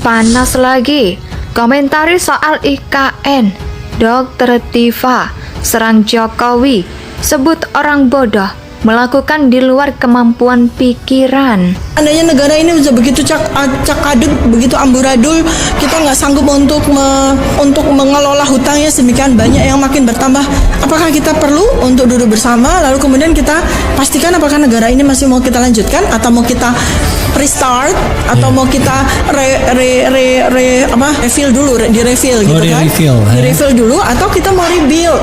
Panas lagi, komentari soal IKN. Dr. Tiva serang Jokowi, sebut orang bodoh, melakukan di luar kemampuan pikiran. Andainya negara ini sudah begitu cakadut, begitu amburadul, kita nggak sanggup untuk mengelola hutangnya sedemikian banyak yang makin bertambah. Apakah kita perlu untuk duduk bersama, lalu kemudian kita pastikan apakah negara ini masih mau kita lanjutkan atau mau kita restart atau mau kita refill dulu, direfill gitu kan? Direfill dulu atau kita mau rebuild?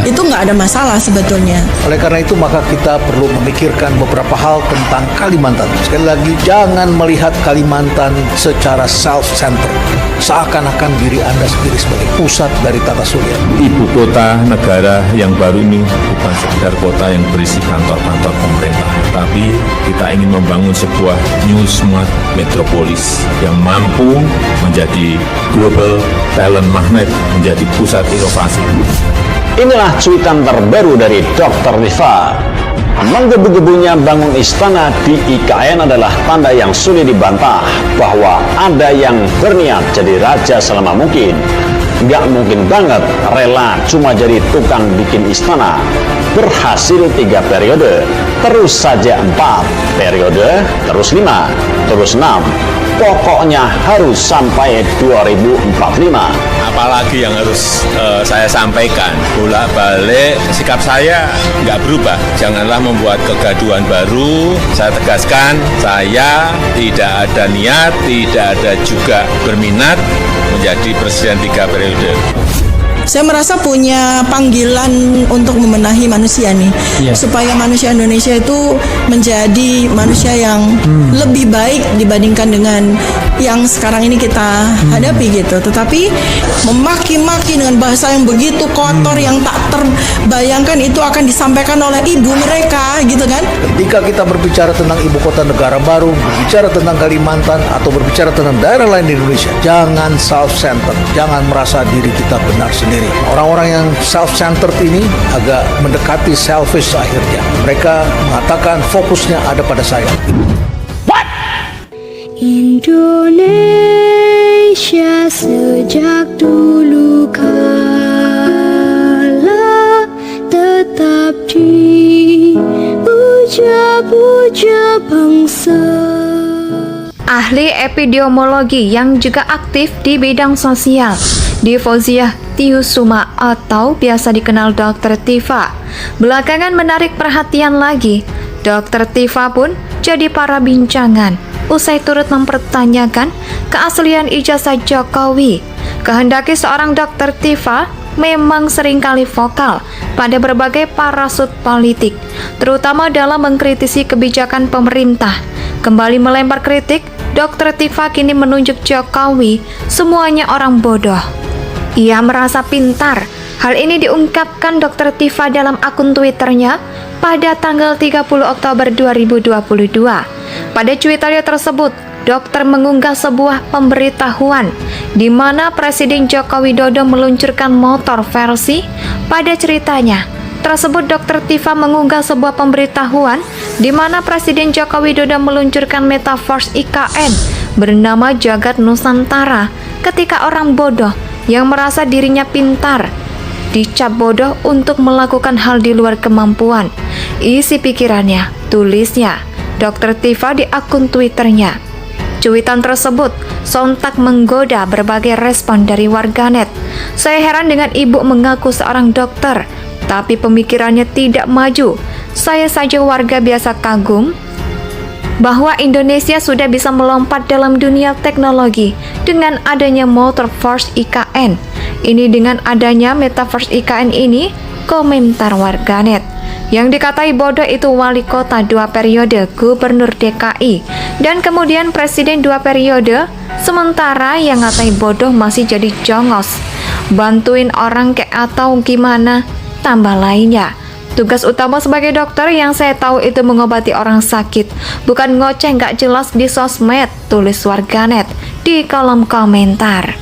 Itu nggak ada masalah sebetulnya. Oleh karena itu maka kita perlu memikirkan beberapa hal tentang Kalimantan. Sekali lagi, jangan melihat Kalimantan secara self-centered, seakan-akan diri Anda sendiri sebagai pusat dari tata surya. Ibu kota negara yang baru ini bukan sekedar kota yang berisi kantor-kantor pemerintah, tapi kita ingin membangun sebuah new smart metropolis yang mampu menjadi global talent magnet, menjadi pusat inovasi. Inilah cuitan terbaru dari Dr. Tiva. Menggebu-gebunya bangun istana di IKN adalah tanda yang sulit dibantah bahwa ada yang berniat jadi raja selama mungkin. Nggak mungkin banget rela cuma jadi tukang bikin istana. Berhasil 3 periode, terus saja 4 periode, terus 5, terus 6. Pokoknya harus sampai 2045. Apalagi yang harus saya sampaikan, bolak-balik sikap saya nggak berubah. Janganlah membuat kegaduhan baru. Saya tegaskan, saya tidak ada niat, tidak ada juga berminat menjadi presiden 3 periode. Saya merasa punya panggilan untuk membenahi manusia nih, supaya manusia Indonesia itu menjadi manusia yang lebih baik dibandingkan dengan yang sekarang ini kita hadapi gitu. Tetapi memaki-maki dengan bahasa yang begitu kotor, yang tak terbayangkan itu akan disampaikan oleh ibu mereka gitu kan. Ketika kita berbicara tentang ibu kota negara baru, berbicara tentang Kalimantan, atau berbicara tentang daerah lain di Indonesia, jangan self-centered, jangan merasa diri kita benar sendiri. Orang-orang yang self-centered ini agak mendekati selfish akhirnya. Mereka mengatakan fokusnya ada pada saya. Indonesia sejak dulu kala tetap dipuja-puja bangsa. Ahli epidemiologi yang juga aktif di bidang sosial, Divoziah Tiusuma atau biasa dikenal Dr. Tiva, belakangan menarik perhatian lagi. Dr. Tiva pun jadi perbincangan usai turut mempertanyakan keaslian ijazah Jokowi. Kehendaki seorang Dr. Tiva memang seringkali vokal pada berbagai parasut politik, terutama dalam mengkritisi kebijakan pemerintah. Kembali melempar kritik, Dr. Tiva kini menunjuk Jokowi semuanya orang bodoh. Ia merasa pintar. Hal ini diungkapkan Dr. Tiva dalam akun Twitternya pada tanggal 30 Oktober 2022. Pada cuitannya tersebut, dokter mengunggah sebuah pemberitahuan di mana Presiden Joko Widodo meluncurkan motor versi. Pada ceritanya tersebut, Dr. Tiva mengunggah sebuah pemberitahuan di mana Presiden Joko Widodo meluncurkan metaverse IKN bernama Jagat Nusantara. Ketika orang bodoh yang merasa dirinya pintar dicap bodoh untuk melakukan hal di luar kemampuan. Isi pikirannya, tulisnya Dr. Tiva di akun Twitternya. Cuitan tersebut sontak menggoda berbagai respon dari warganet. Saya heran dengan ibu mengaku seorang dokter, tapi pemikirannya tidak maju. Saya saja warga biasa kagum bahwa Indonesia sudah bisa melompat dalam dunia teknologi dengan adanya Metaverse IKN. Ini dengan adanya Metaverse IKN ini, komentar warganet. Yang dikatai bodoh itu wali kota 2 periode, gubernur DKI, dan kemudian presiden 2 periode, sementara yang ngatai bodoh masih jadi jongos, bantuin orang kayak atau gimana, tambah lainnya. Tugas utama sebagai dokter yang saya tahu itu mengobati orang sakit, bukan ngoceh nggak jelas di sosmed, tulis warganet di kolom komentar.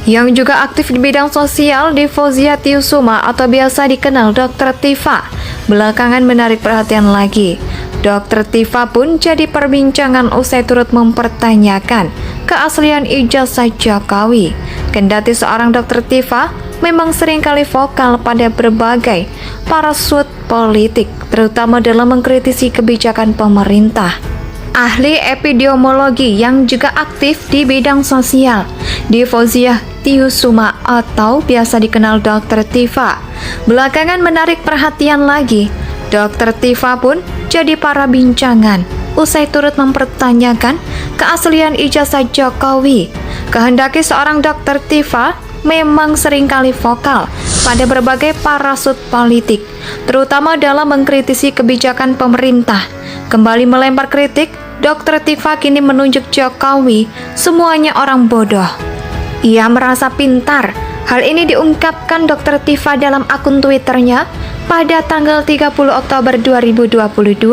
Yang juga aktif di bidang sosial, Divoziah Tiusuma atau biasa dikenal Dr. Tiva, belakangan menarik perhatian lagi. Dr. Tiva pun jadi perbincangan usai turut mempertanyakan keaslian ijazah Jokowi. Kendati seorang Dr. Tifa memang seringkali vokal pada berbagai parasut politik, terutama dalam mengkritisi kebijakan pemerintah. Ahli epidemiologi yang juga aktif di bidang sosial, Divozia Tiusuma atau biasa dikenal Dr. Tifa, belakangan menarik perhatian lagi. Dr. Tifa pun jadi perbincangan usai turut mempertanyakan keaslian ijazah Jokowi. Kehendaki seorang Dr. Tifa memang seringkali vokal pada berbagai parasut politik, terutama dalam mengkritisi kebijakan pemerintah. Kembali melempar kritik, Dr. Tifa kini menunjuk Jokowi semuanya orang bodoh. Ia merasa pintar. Hal ini diungkapkan Dr. Tifa dalam akun Twitternya pada tanggal 30 Oktober 2022.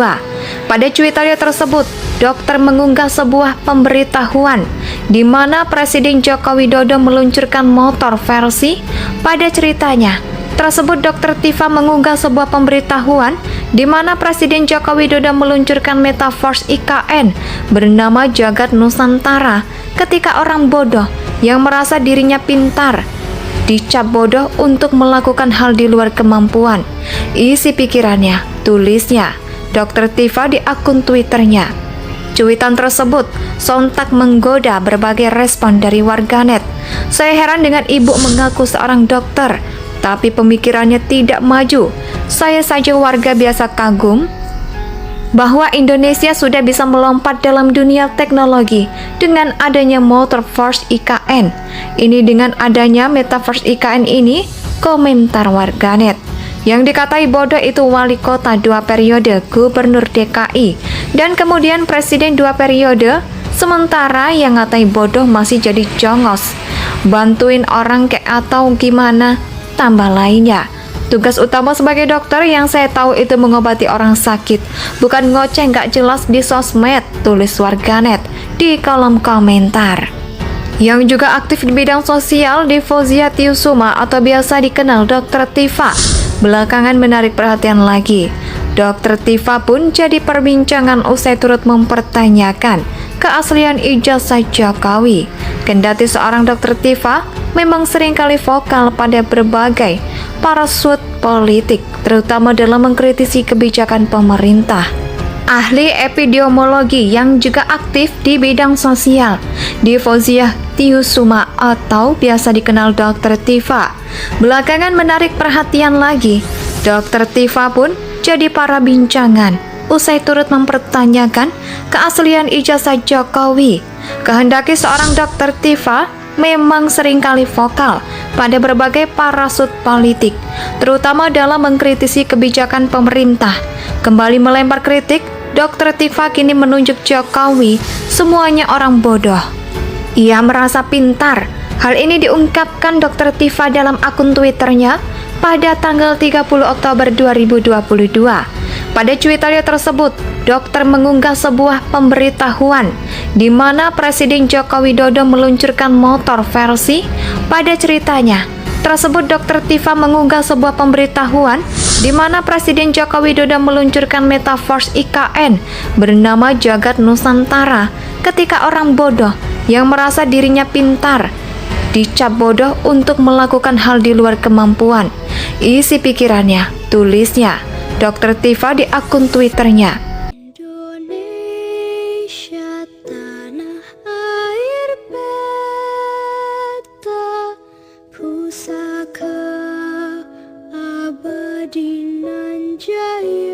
Pada cuitannya tersebut, dokter mengunggah sebuah pemberitahuan di mana Presiden Joko Widodo meluncurkan motor versi. Pada ceritanya tersebut, Dr. Tifa mengunggah sebuah pemberitahuan di mana Presiden Joko Widodo meluncurkan Metaverse IKN bernama Jagat Nusantara ketika orang bodoh yang merasa dirinya pintar dicap bodoh untuk melakukan hal di luar kemampuan. Isi pikirannya, tulisnya Dr. Tifa di akun Twitternya. Cuitan tersebut sontak menggoda berbagai respon dari warganet. Saya heran dengan ibu mengaku seorang dokter, tapi pemikirannya tidak maju. Saya saja warga biasa kagum bahwa Indonesia sudah bisa melompat dalam dunia teknologi dengan adanya Metaverse IKN. Ini dengan adanya Metaverse IKN ini, komentar warganet. Yang dikatai bodoh itu wali kota 2 periode, gubernur DKI, dan kemudian presiden 2 periode, sementara yang ngatai bodoh masih jadi jongos, bantuin orang kayak atau gimana, tambah lainnya. Tugas utama sebagai dokter yang saya tahu itu mengobati orang sakit, bukan ngoceh nggak jelas di sosmed, tulis warganet di kolom komentar. Yang juga aktif di bidang sosial, Divozia Tiusuma atau biasa dikenal Dr. Tifa, belakangan menarik perhatian lagi. Dr. Tifa pun jadi perbincangan usai turut mempertanyakan keaslian ijazah Jokowi. Kendati seorang Dr. Tifa memang seringkali vokal pada berbagai parasut politik, terutama dalam mengkritisi kebijakan pemerintah. Ahli epidemiologi yang juga aktif di bidang sosial, Divozia Tiusuma atau biasa dikenal Dr. Tifa, belakangan menarik perhatian lagi. Dr. Tifa pun jadi perbincangan usai turut mempertanyakan keaslian ijazah Jokowi. Kehendaki seorang Dr. Tifa memang seringkali vokal pada berbagai parasut politik, terutama dalam mengkritisi kebijakan pemerintah. Kembali melempar kritik, Dr. Tifa kini menunjuk Jokowi semuanya orang bodoh. Ia merasa pintar. Hal ini diungkapkan Dr. Tifa dalam akun Twitternya pada tanggal 30 Oktober 2022. Pada cuitannya tersebut, dokter mengunggah sebuah pemberitahuan di mana Presiden Joko Widodo meluncurkan motor versi. Pada ceritanya tersebut, Dr. Tifa mengunggah sebuah pemberitahuan di mana Presiden Joko Widodo meluncurkan Metaverse IKN bernama Jagat Nusantara ketika orang bodoh yang merasa dirinya pintar dicap bodoh untuk melakukan hal di luar kemampuan. Isi pikirannya, tulisnya Dr. Tifa di akun Twitternya. Indonesia tanah air beta, pusaka abadi nan jaya.